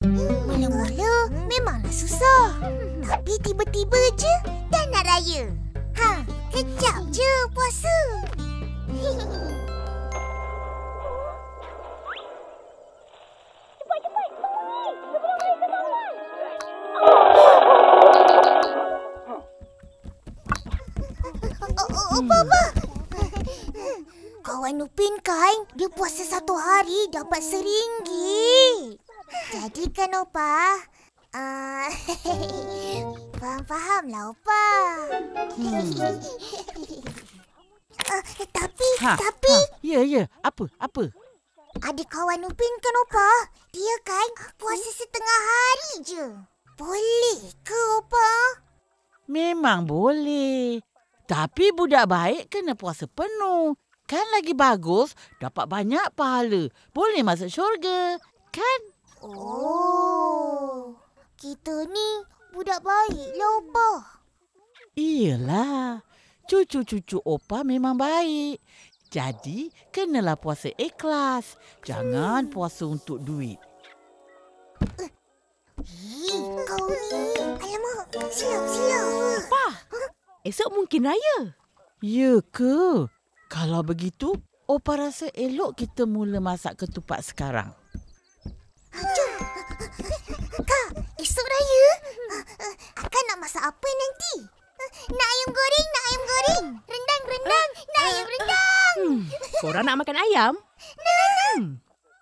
Mula-mula memanglah susah. Tapi tiba-tiba je dah nak raya. Kejap je puasa. Apa? Kawan Upin kan, dia puasa 1 hari dapat RM1. Jadi kan Opa? Faham-fahamlah Opa. Tapi... Ya. Apa? Ada kawan Upin kan Opa? Dia kan puasa setengah hari je. Boleh ke Opa? Memang boleh. Tapi budak baik kena puasa penuh. Kan lagi bagus, dapat banyak pahala. Boleh masuk syurga, kan? Oh, kita ni budak baiklah Opa. Iyalah, cucu-cucu Opa memang baik. Jadi, kenalah puasa ikhlas. Jangan puasa untuk duit. Kau ni, alamak, silap. Opa, esok mungkin raya. Ya ke? Kalau begitu, Opa rasa elok kita mula masak ketupat sekarang. Jom. Kak, esok raya. Akak nak masak apa nanti? Nak ayam goreng. Rendang, nak ayam rendang. Korang nak makan ayam?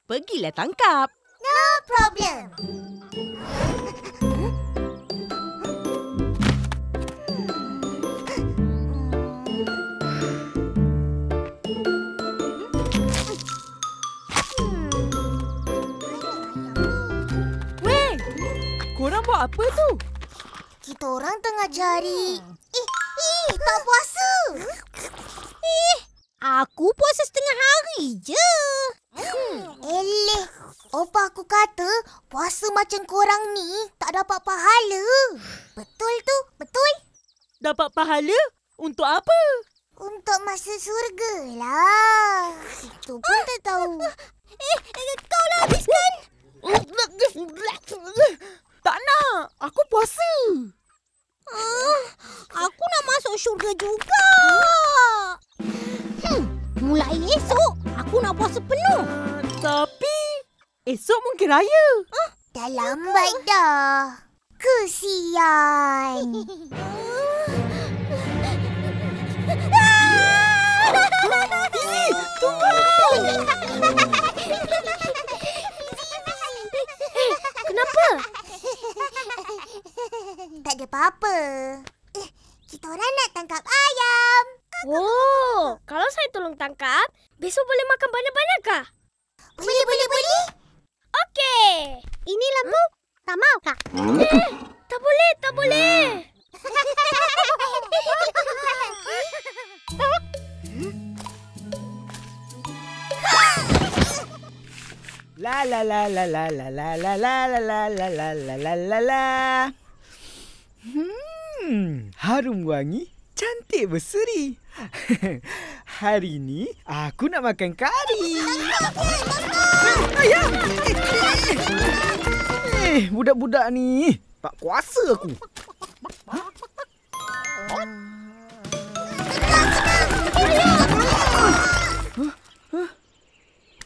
Pergilah tangkap. No problem. Korang buat apa tu? Kita orang tengah cari... tak puasa. Aku puasa setengah hari je. Eleh, Opa aku kata puasa macam korang ni tak dapat pahala. Betul tu, betul? Dapat pahala? Untuk apa? Untuk masuk syurga lah. Itu pun tak tahu. Kau lah habiskan. Tak nak. Aku puasa. Aku nak masuk syurga juga. Mulai esok, aku nak puasa penuh. Tapi esok mungkin raya. Dah lambat dah. Kesian. Kenapa? Tak ada apa-apa. Kita orang nak tangkap ayam. Oh, kalau saya tolong tangkap, besok boleh makan banyak-banyak kah? Boleh. Okey. Ini lampu. Tak mau kah? Tak boleh. La la la la la la la la la la la la la la la la la. Harum wangi, cantik berseri. Hari ni aku nak makan kari. Ayam. Budak-budak ni tak kuasa aku.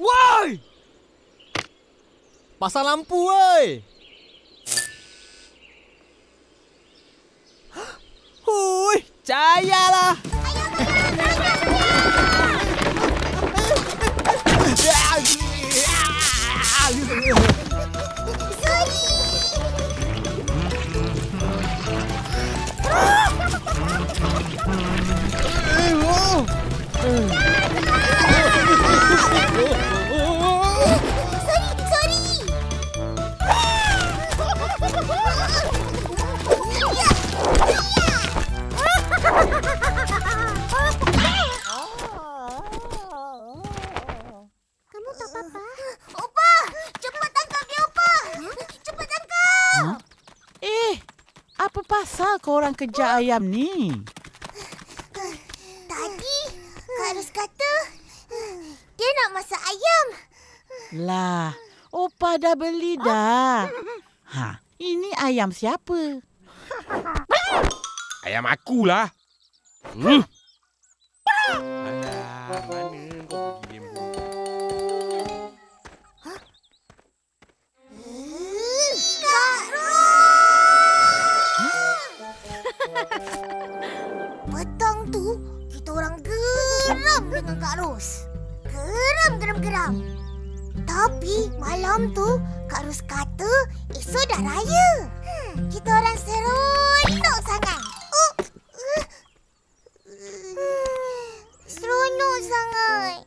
Woi! Pasang lampu, woi! Hui, cahayalah! Kamu tak apa-apa? Opa! Cepat tangkap dia, Opa! Cepat tangkap! Apa pasal korang kejar ayam ni? Tadi, Kak Ros kata dia nak masak ayam. Lah, Opa Abah dah beli dah. Ini ayam siapa? Ayam akulah. Alah, mana kau pergi lembu? Kak Ros! Petang tu, kita orang geram dengan Kak Ros. Geram. Tapi malam tu, Kak Ros kata esok dah raya. Kita orang seronok sangat. Seronok sangat.